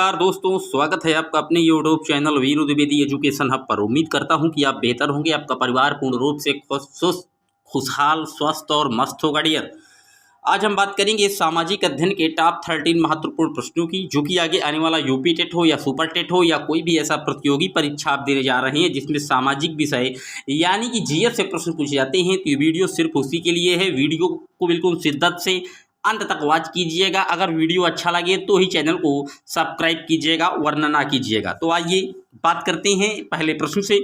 नमस्कार दोस्तों, स्वागत है आपका अपने YouTube channel Veeru Dwivedi education hub पर। उम्मीद करता हूं कि आप बेहतर होंगे, आपका परिवार पूर्ण रूप से खुशहाल, स्वस्थ और मस्त होगा डियर। आज हम बात करेंगे सामाजिक अध्ययन के टॉप 13 महत्वपूर्ण प्रश्नों की, जो कि आगे आने वाला यूपी टेट हो या सुपर टेट हो या कोई भी ऐसा प्रतियोगी परीक्षा आप देने जा रहे हैं जिसमें सामाजिक विषय यानी कि जीएस से प्रश्न पूछे जाते हैं, तो ये वीडियो सिर्फ उसी के लिए है। वीडियो को बिल्कुल शिद्दत से अंत तक वॉच कीजिएगा। अगर वीडियो अच्छा लगे तो ही चैनल को सब्सक्राइब कीजिएगा, वरना ना कीजिएगा। तो आइए बात करते हैं पहले प्रश्न से।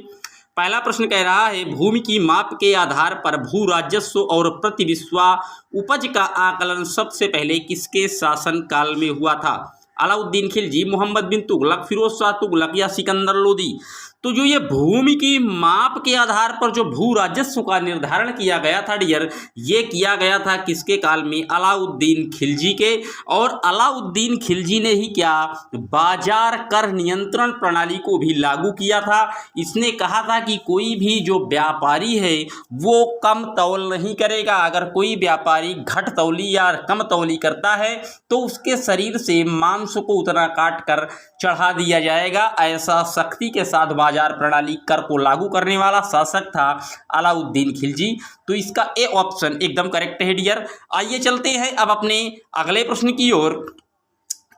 पहला प्रश्न कह रहा है, भूमि की माप के आधार पर भू राजस्व और प्रति बिस्वा उपज का आकलन सबसे पहले किसके शासन काल में हुआ था? अलाउद्दीन खिलजी, मोहम्मद बिन तुगलक, फिरोज शाह तुगलक या सिकंदर लोदी? तो जो ये भूमि की माप के आधार पर जो भू राजस्व का निर्धारण किया गया था डियर, ये किया गया था किसके काल में? अलाउद्दीन खिलजी के। और अलाउद्दीन खिलजी ने ही क्या, बाजार कर नियंत्रण प्रणाली को भी लागू किया था। इसने कहा था कि कोई भी जो व्यापारी है वो कम तौल नहीं करेगा। अगर कोई व्यापारी घट तौली या कम तौली करता है तो उसके शरीर से मांस को उतना काट कर चढ़ा दिया जाएगा। ऐसा सख्ती के साथ बाजार प्रणाली कर को लागू करने वाला शासक था अलाउद्दीन खिलजी। तो इसका ए ऑप्शन एकदम करेक्ट है डियर। आइए चलते हैं अब अपने अगले प्रश्न की ओर।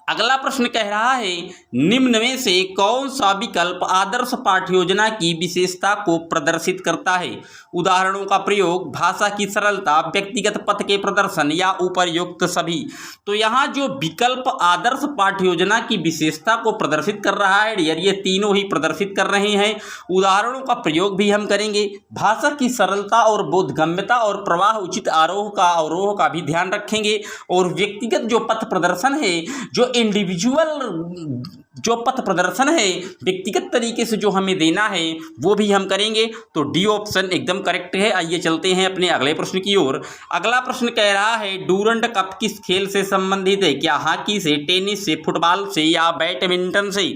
अगला प्रश्न कह रहा है, निम्न में से कौन सा विकल्प आदर्श पाठ्य योजना की विशेषता को प्रदर्शित करता है? उदाहरणों का प्रयोग, भाषा की सरलता, व्यक्तिगत पथ के प्रदर्शन या उपर्युक्त सभी? तो यहाँ जो विकल्प आदर्श पाठ्य योजना की विशेषता को प्रदर्शित कर रहा है डियर, ये तीनों ही प्रदर्शित कर रहे हैं। उदाहरणों का प्रयोग भी हम करेंगे, भाषा की सरलता और बोधगम्यता और प्रवाह उचित अवरोह का भी ध्यान रखेंगे, और व्यक्तिगत जो पथ प्रदर्शन है, जो इंडिविजुअल जो पथ प्रदर्शन है व्यक्तिगत तरीके से जो हमें देना है वो भी हम करेंगे। तो डी ऑप्शन एकदम करेक्ट है। आइए चलते हैं अपने अगले प्रश्न की ओर। अगला प्रश्न कह रहा है, डूरंड कप किस खेल से संबंधित है? क्या हॉकी से, टेनिस से, फुटबॉल से या बैडमिंटन से?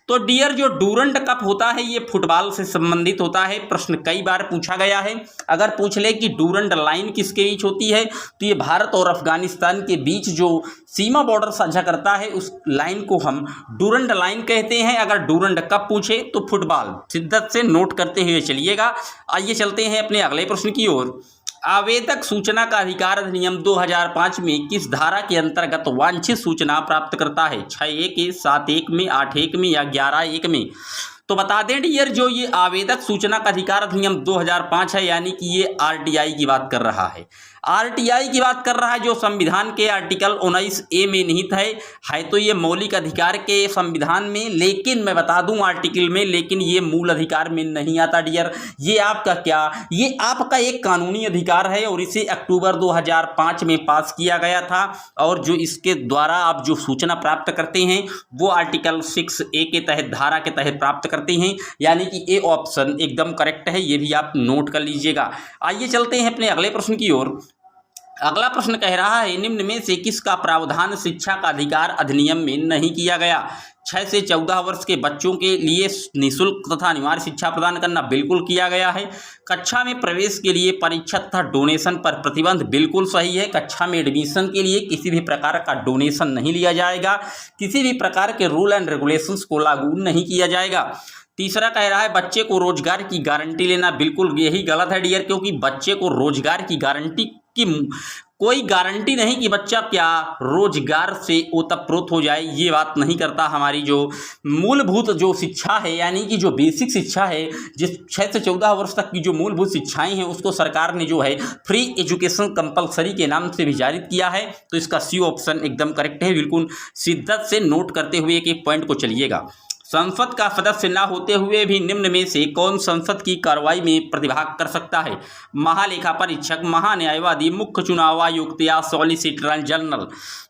तो डियर जो डूरंड कप होता है ये फुटबॉल से संबंधित होता है। प्रश्न कई बार पूछा गया है। अगर पूछ ले कि डूरंड लाइन किसके बीच होती है, तो ये भारत और अफगानिस्तान के बीच जो सीमा बॉर्डर साझा करता है उस लाइन को हम डूरंड लाइन कहते हैं। अगर डूरंड कप पूछे तो फुटबॉल। शिद्दत से नोट करते हुए चलिएगा। आइए चलते हैं अपने अगले प्रश्न की ओर। आवेदक सूचना का अधिकार अधिनियम 2005 में किस धारा के अंतर्गत वांछित सूचना प्राप्त करता है? 6(1) 7(1) में, 8(1) में या 11(1) में? तो बता दें डियर, जो ये आवेदक सूचना का अधिकार अधिनियम 2005 है, यानी कि ये आरटीआई की बात कर रहा है। आरटीआई की बात कर रहा है, जो संविधान के आर्टिकल 19A में निहित है तो ये मौलिक अधिकार के संविधान में, लेकिन मैं बता दूं आर्टिकल में, लेकिन ये मूल अधिकार में नहीं आता डियर। ये आपका क्या, ये आपका एक कानूनी अधिकार है और इसे अक्टूबर 2005 में पास किया गया था। और जो इसके द्वारा आप जो सूचना प्राप्त करते हैं वो आर्टिकल 6A के तहत, धारा के तहत प्राप्त करते हैं, यानी कि ए ऑप्शन एकदम करेक्ट है। ये भी आप नोट कर लीजिएगा। आइए चलते हैं अपने अगले प्रश्न की ओर। अगला प्रश्न कह रहा है, निम्न में से किसका प्रावधान शिक्षा का अधिकार अधिनियम में नहीं किया गया? 6 से 14 वर्ष के बच्चों के लिए निःशुल्क तथा अनिवार्य शिक्षा प्रदान करना बिल्कुल किया गया है। कक्षा में प्रवेश के लिए परीक्षा तथा डोनेशन पर प्रतिबंध बिल्कुल सही है। कक्षा में एडमिशन के लिए किसी भी प्रकार का डोनेशन नहीं लिया जाएगा। किसी भी प्रकार के रूल एंड रेगुलेशंस को लागू नहीं किया जाएगा। तीसरा कह रहा है, बच्चे को रोजगार की गारंटी लेना बिल्कुल यही गलत है डियर, क्योंकि बच्चे को रोजगार की गारंटी की कोई गारंटी नहीं कि बच्चा क्या रोजगार से ओतप्रोत हो जाए। ये बात नहीं करता। हमारी जो मूलभूत जो शिक्षा है, यानी कि जो बेसिक शिक्षा है, जिस 6 से 14 वर्ष तक की जो मूलभूत शिक्षाएं हैं उसको सरकार ने जो है फ्री एजुकेशन कंपलसरी के नाम से भी जारी किया है। तो इसका सी ऑप्शन एकदम करेक्ट है। बिल्कुल शिद्दत से नोट करते हुए एक एक पॉइंट को चलिएगा। संसद का सदस्य न होते हुए भी निम्न में से कौन संसद की कार्रवाई में प्रतिभाग कर सकता है? महालेखा परीक्षक, महान्यायवादी, मुख्य चुनाव आयुक्त या सॉलिसिटर जनरल?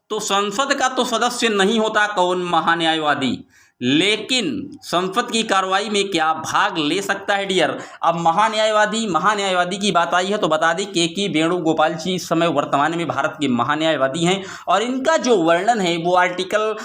तो संसद का तो सदस्य नहीं होता कौन? महान्यायवादी। लेकिन संसद की कार्रवाई में क्या भाग ले सकता है डियर। अब महान्यायवादी की बात आई है तो बता दें के वेणुगोपाल जी इस समय वर्तमान में भारत के महान्यायवादी हैं और इनका जो वर्णन है वो आर्टिकल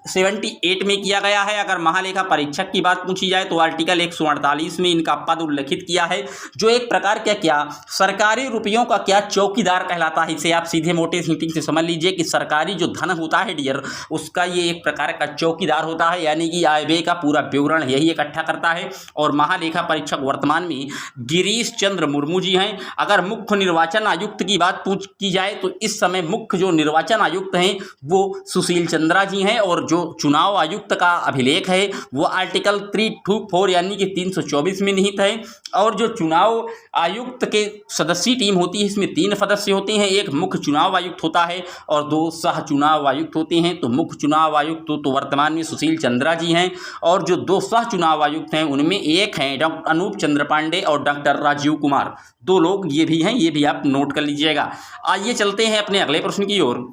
78 में किया गया है। अगर महालेखा परीक्षक की बात पूछी जाए तो आर्टिकल 148 में इनका पद उल्लेखित किया है, जो एक प्रकार क्या सरकारी रुपयों का क्या चौकीदार कहलाता है। इसे आप सीधे मोटे हीटिंग से समझ लीजिए कि सरकारी जो धन होता है डियर उसका ये एक प्रकार का चौकीदार होता है, यानी कि आय व्यय का पूरा विवरण यही इकट्ठा करता है। और महालेखा परीक्षक वर्तमान में गिरीश चंद्र मुर्मू जी हैं। अगर मुख्य निर्वाचन आयुक्त की बात की जाए तो इस समय मुख्य जो निर्वाचन आयुक्त हैं वो सुशील चंद्रा जी हैं और जो चुनाव आयुक्त का अभिलेख है वो आर्टिकल 324 यानी कि 324 में निहित है। और जो चुनाव आयुक्त के सदस्यीय टीम होती है इसमें 3 सदस्य होते हैं, एक मुख्य चुनाव आयुक्त होता है और 2 सह चुनाव आयुक्त होते हैं। तो मुख्य चुनाव आयुक्त तो वर्तमान में सुशील चंद्रा जी हैं और जो 2 सह चुनाव आयुक्त हैं उनमें एक हैं डॉक्टर अनूप चंद्र पांडे और डॉक्टर राजीव कुमार, 2 लोग ये भी हैं, ये भी आप नोट कर लीजिएगा। आइए चलते हैं अपने अगले प्रश्न की ओर।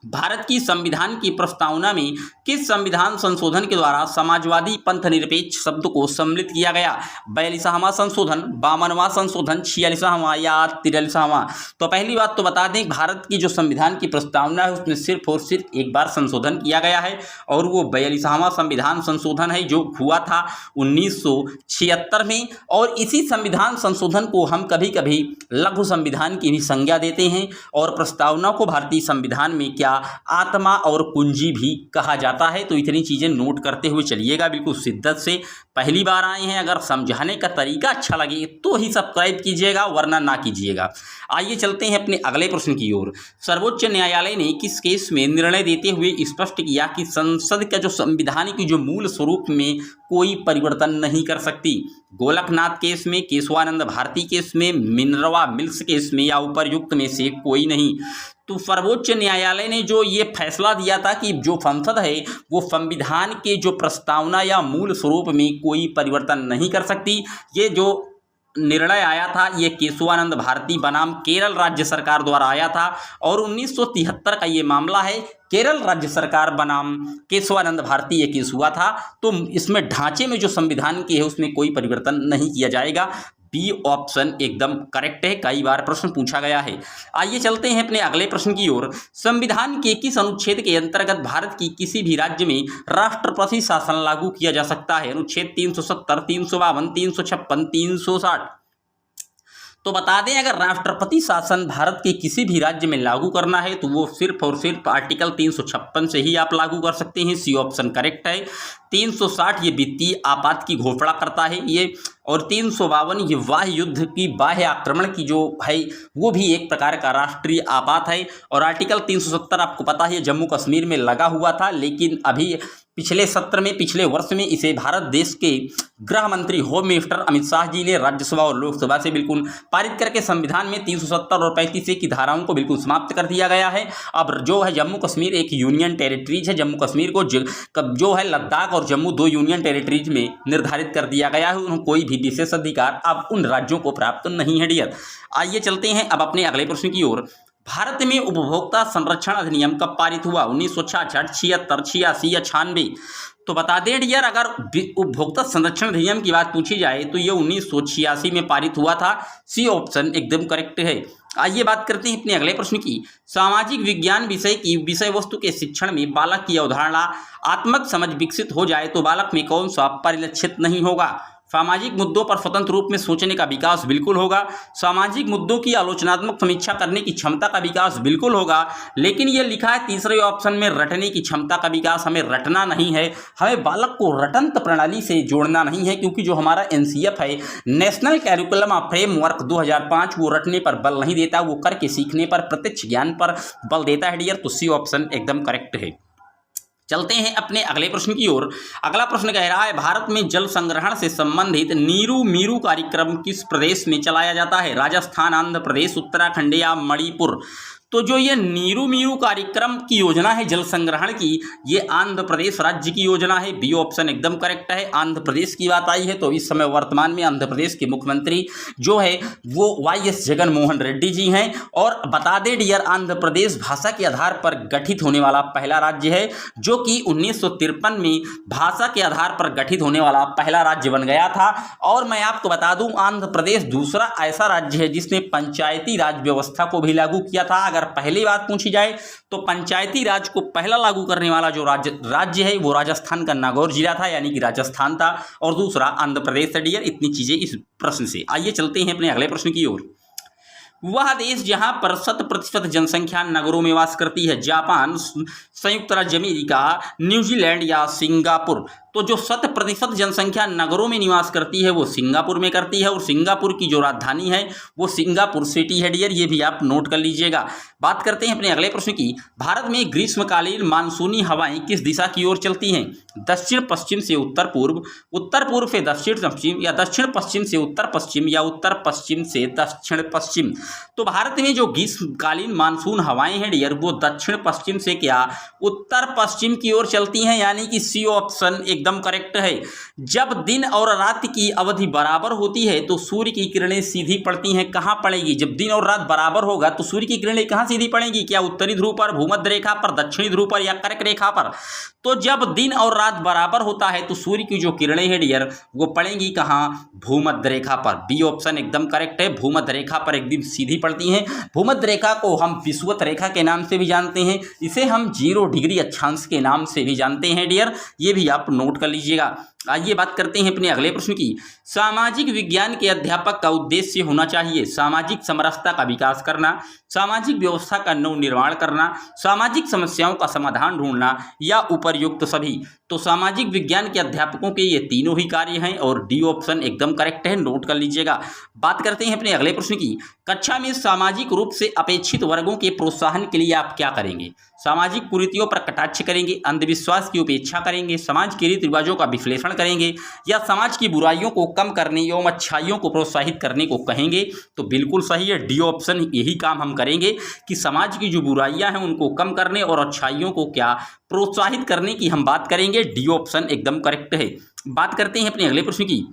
भारत की संविधान की प्रस्तावना में किस संविधान संशोधन के द्वारा समाजवादी पंथ निरपेक्ष शब्द को सम्मिलित किया गया। 42वां संशोधन, 52वां संशोधन, 46वां या 43वां। तो पहली बात तो बता दें भारत की जो संविधान की प्रस्तावना है उसमें सिर्फ और सिर्फ एक बार संशोधन किया गया है और वो 42वां संविधान संशोधन है जो हुआ था 1976 में। और इसी संविधान संशोधन को हम कभी कभी लघु संविधान की भी संज्ञा देते हैं और प्रस्तावना को भारतीय संविधान में क्या आत्मा और कुंजी भी कहा जाता है। तो इतनी चीजें नोट करते हुए चलिएगा बिल्कुल शिद्दत से। पहली बार आए हैं, अगर समझाने का तरीका अच्छा लगे तो ही सब्सक्राइब कीजिएगा वरना ना कीजिएगा। आइए चलते हैं अपने अगले प्रश्न की ओर। सर्वोच्च न्यायालय ने किस केस में निर्णय देते हुए स्पष्ट किया कि संसद का जो संविधान की जो मूल स्वरूप में कोई परिवर्तन नहीं कर सकती। गोलकनाथ केस में, केशवानंद भारती केस में, मिनर्वा मिल्स केस में या उपर्युक्त में से कोई नहीं। तो सर्वोच्च न्यायालय ने जो ये फैसला दिया था कि जो संसद है वो संविधान के जो प्रस्तावना या मूल स्वरूप में कोई परिवर्तन नहीं कर सकती, ये जो निर्णय आया था ये केशवानंद भारती बनाम केरल राज्य सरकार द्वारा आया था और 1973 का ये मामला है। केरल राज्य सरकार बनाम केशवानंद भारती ये केस हुआ था। तो इसमें ढांचे में जो संविधान की है उसमें कोई परिवर्तन नहीं किया जाएगा। बी ऑप्शन एकदम करेक्ट है, कई बार प्रश्न पूछा गया है। आइए चलते हैं अपने अगले प्रश्न की ओर। संविधान के किस अनुच्छेद के अंतर्गत भारत की किसी भी राज्य में राष्ट्रपति शासन लागू किया जा सकता है। अनुच्छेद 370, 352, 356, 360। तो बता दें अगर राष्ट्रपति शासन भारत के किसी भी राज्य में लागू करना है तो वो सिर्फ और सिर्फ आर्टिकल 356 से ही आप लागू कर सकते हैं। सी ऑप्शन करेक्ट है। 360 ये वित्तीय आपात की घोषणा करता है ये, और 352 ये बाह्य युद्ध की बाह्य आक्रमण की जो है वो भी एक प्रकार का राष्ट्रीय आपात है। और आर्टिकल 370 आपको पता है जम्मू कश्मीर में लगा हुआ था, लेकिन अभी पिछले वर्ष में इसे भारत देश के गृह मंत्री होम मिनिस्टर अमित शाह जी ने राज्यसभा और लोकसभा से बिल्कुल पारित करके संविधान में 370 और 35 की धाराओं को बिल्कुल समाप्त कर दिया गया है। अब जो है जम्मू कश्मीर एक यूनियन टेरिटरीज है। जम्मू कश्मीर को जो है लद्दाख और जम्मू 2 यूनियन टेरिटरीज में निर्धारित कर दिया गया है। उन्हें कोई भी विशेष अधिकार अब उन राज्यों को प्राप्त नहीं है डियर। आइए चलते हैं अब अपने अगले प्रश्न की ओर। भारत में उपभोक्ता संरक्षण अधिनियम कब पारित हुआ। 1966, 76, 86 या 96। तो बता दें डियर अगर उपभोक्ता संरक्षण अधिनियम की बात पूछी जाए तो ये 1986 में पारित हुआ था। सी ऑप्शन एकदम करेक्ट है। आइए बात करते हैं अपने अगले प्रश्न की। सामाजिक विज्ञान विषय की विषय वस्तु के शिक्षण में बालक की अवधारणा आत्मक समझ विकसित हो जाए तो बालक में कौन सा परिलक्षित नहीं होगा। सामाजिक मुद्दों पर स्वतंत्र रूप में सोचने का विकास बिल्कुल होगा। सामाजिक मुद्दों की आलोचनात्मक समीक्षा करने की क्षमता का विकास बिल्कुल होगा। लेकिन ये लिखा है तीसरे ऑप्शन में रटने की क्षमता का विकास। हमें रटना नहीं है, हमें बालक को रटंत प्रणाली से जोड़ना नहीं है, क्योंकि जो हमारा NCF है नेशनल कैरिकुलम फ्रेमवर्क 2005 वो रटने पर बल नहीं देता, वो करके सीखने पर, प्रत्यक्ष ज्ञान पर बल देता है डियर। तो सी ऑप्शन एकदम करेक्ट है। चलते हैं अपने अगले प्रश्न की ओर। अगला प्रश्न कह रहा है भारत में जल संग्रहण से संबंधित नीरू मीरू कार्यक्रम किस प्रदेश में चलाया जाता है। राजस्थान, आंध्र प्रदेश, उत्तराखंड या मणिपुर। तो जो ये नीरू मीरू कार्यक्रम की योजना है जल संग्रहण की, ये आंध्र प्रदेश राज्य की योजना है। बी ऑप्शन एकदम करेक्ट है। आंध्र प्रदेश की बात आई है तो इस समय वर्तमान में आंध्र प्रदेश के मुख्यमंत्री जो है वो वाई.एस. जगन मोहन रेड्डी जी हैं। और बता दें डियर, आंध्र प्रदेश भाषा के आधार पर गठित होने वाला पहला राज्य है, जो कि 1953 में भाषा के आधार पर गठित होने वाला पहला राज्य बन गया था। और मैं आपको बता दूं, आंध्र प्रदेश दूसरा ऐसा राज्य है जिसने पंचायती राज व्यवस्था को भी लागू किया था। अगर पहली बात पूछी जाए तो पंचायती राज को पहला लागू करने वाला जो राज्य है वो राजस्थान का नागौर जिला था, यानी कि राजस्थान था, और दूसरा आंध्र प्रदेश है डियर। इतनी चीजें इस प्रश्न से। आइए चलते हैं अपने अगले प्रश्न की ओर। वह देश जहां पर 100% जनसंख्या नगरों में वास करती है, जापान, संयुक्त राज्य अमेरिका, न्यूजीलैंड या सिंगापुर। तो जो 100% जनसंख्या नगरों में निवास करती है वो सिंगापुर में करती है, और सिंगापुर की जो राजधानी है वो सिंगापुर सिटी है डियर। ये भी आप नोट कर लीजिएगा। बात करते हैं अपने अगले प्रश्न की। भारत में ग्रीष्मकालीन मानसूनी हवाएं किस दिशा की ओर चलती हैं? दक्षिण पश्चिम से उत्तर पूर्व, उत्तर पूर्व से दक्षिण पश्चिम, या दक्षिण पश्चिम से उत्तर पश्चिम, या उत्तर पश्चिम से दक्षिण पश्चिम। तो भारत में जो ग्रीष्मकालीन मानसून हवाएं हैं डियर वो दक्षिण पश्चिम से क्या उत्तर पश्चिम की ओर चलती हैं, यानी कि सी ऑप्शन एकदम करेक्ट है। जब दिन और रात की अवधि बराबर होती है तो सूर्य की किरणें सीधी पड़ती हैं। कहां पड़ेगी? जब दिन और रात बराबर होगा तो सूर्य की किरणें कहां सीधी पड़ेंगी? क्या उत्तरी ध्रुव पर, भूमध्य रेखा पर, दक्षिणी ध्रुव पर, या कर्क रेखा पर? तो जब दिन और रात बराबर होता है तो सूर्य की जो किरणें हैं डियर वो पड़ेंगी कहां? भूमध्य रेखा पर। बी ऑप्शन एकदम करेक्ट है। भूमध्य रेखा पर एकदम सीधी पड़ती हैं। भूमध्य रेखा को हम विषुवत रेखा के नाम से भी जानते हैं। इसे हम 0 डिग्री अक्षांश के नाम से भी जानते हैं डियर। ये भी आप नोट कर लीजिएगा। आइए बात करते हैं अपने अगले प्रश्न की। सामाजिक विज्ञान के अध्यापक का उद्देश्य होना चाहिए सामाजिक समरसता का विकास करना, सामाजिक व्यवस्था का नवनिर्माण करना, सामाजिक समस्याओं का समाधान ढूंढना, या उपर्युक्त सभी। तो सामाजिक विज्ञान के अध्यापकों के ये तीनों ही कार्य हैं, और डी ऑप्शन एकदम करेक्ट है। नोट कर लीजिएगा। बात करते हैं अपने अगले प्रश्न की। कक्षा में सामाजिक रूप से अपेक्षित वर्गों के प्रोत्साहन के लिए आप क्या करेंगे? सामाजिक कुरीतियों पर कटाक्ष करेंगे, अंधविश्वास की उपेक्षा करेंगे, समाज के रीति रिवाजों का विश्लेषण करेंगे, या समाज की बुराइयों को कम करने एवं अच्छाइयों को प्रोत्साहित करने को कहेंगे? तो बिल्कुल सही है, डी ऑप्शन। यही काम हम करेंगे कि समाज की जो बुराइयां हैं उनको कम करने और अच्छाइयों को क्या प्रोत्साहित करने की हम बात करेंगे। डी ऑप्शन एकदम करेक्ट है। बात करते हैं अपने अगले प्रश्न की।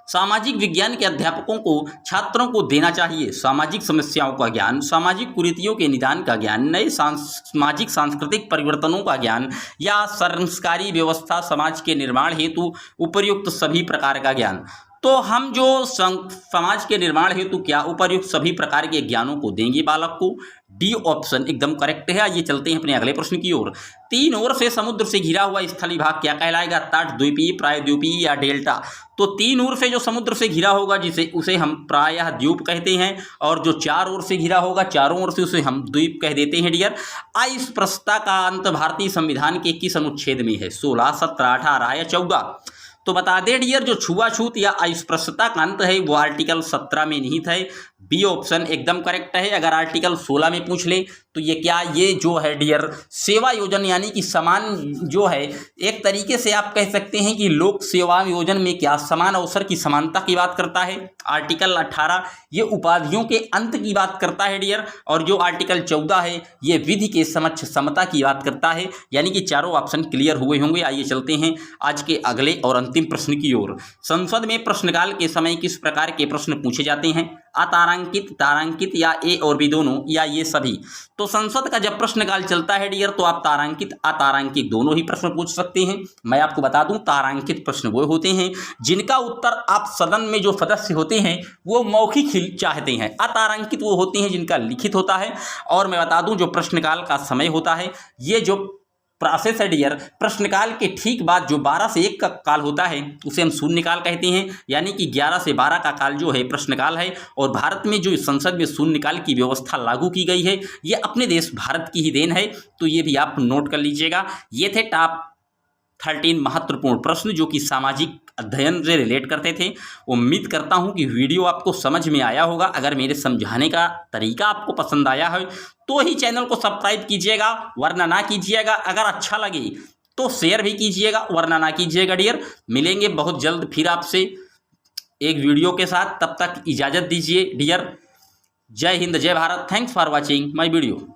सामाजिक विज्ञान के अध्यापकों को छात्रों को देना चाहिए सामाजिक समस्याओं का ज्ञान, सामाजिक कुरीतियों के निदान का ज्ञान, नए सामाजिक सांस्कृतिक परिवर्तनों का ज्ञान, या संस्कारी व्यवस्था समाज के निर्माण हेतु उपर्युक्त सभी प्रकार का ज्ञान। तो हम जो समाज के निर्माण हेतु क्या उपर्युक्त सभी प्रकार के ज्ञानों को देंगे बालक को। डी ऑप्शन एकदम करेक्ट है। ये चलते हैं अपने अगले प्रश्न की ओर। 3 ओर से समुद्र से घिरा हुआ स्थलीय भाग क्या कहलाएगा? तट, द्वीपीय, प्रायद्वीपीय, या डेल्टा? तो 3 ओर से जो समुद्र से घिरा होगा जिसे उसे हम प्रायः द्वीप कहते हैं, और जो 4 ओर से घिरा होगा चारों ओर से उसे हम द्वीप कह देते हैं डियर। अस्पृश्यता का अंत भारतीय संविधान के किस अनुच्छेद में है? 16, 17, 18 या 14? तो बता दें डियर, जो छुआछूत या अस्पृश्यता का अंत है वो आर्टिकल 17 में निहित है। बी ऑप्शन एकदम करेक्ट है। अगर आर्टिकल 16 में पूछ ले तो ये क्या, ये जो है डियर सेवा योजन, यानी कि समान जो है, एक तरीके से आप कह सकते हैं कि लोक सेवा योजन में क्या समान अवसर की समानता की बात करता है। आर्टिकल 18 ये उपाधियों के अंत की बात करता है डियर, और जो आर्टिकल 14 है ये विधि के समक्ष समता की बात करता है। यानी कि चारों ऑप्शन क्लियर हुए होंगे। आइए चलते हैं आज के अगले और अंतिम प्रश्न की ओर। संसद में प्रश्नकाल के समय किस प्रकार के प्रश्न पूछे जाते हैं? अतारांकित, तारांकित, या ए और बी दोनों, या ये सभी? तो संसद का जब प्रश्नकाल चलता है डियर तो आप तारांकित, अतारांकित दोनों ही प्रश्न पूछ सकते हैं। मैं आपको बता दूं, तारांकित प्रश्न वो होते हैं जिनका उत्तर आप सदन में जो सदस्य होते हैं वो मौखिक ही चाहते हैं। अतारांकित वो होते हैं जिनका लिखित होता है। और मैं बता दूं, जो प्रश्नकाल का समय होता है, ये जो प्रोसेस है डियर, प्रश्नकाल के ठीक बाद जो 12 से 1 का काल होता है उसे हम शून्यकाल कहते हैं। यानी कि 11 से 12 का काल जो है प्रश्नकाल है। और भारत में जो संसद में शून्यकाल की व्यवस्था लागू की गई है ये अपने देश भारत की ही देन है। तो ये भी आप नोट कर लीजिएगा। ये थे टॉप 13 महत्वपूर्ण प्रश्न जो कि सामाजिक अध्ययन से रिलेट करते थे। उम्मीद करता हूं कि वीडियो आपको समझ में आया होगा। अगर मेरे समझाने का तरीका आपको पसंद आया है तो ही चैनल को सब्सक्राइब कीजिएगा, वरना ना कीजिएगा। अगर अच्छा लगे तो शेयर भी कीजिएगा, वरना ना कीजिएगा डियर। मिलेंगे बहुत जल्द फिर आपसे एक वीडियो के साथ। तब तक इजाज़त दीजिए डियर। जय हिंद, जय Bharat. Thanks for watching my video.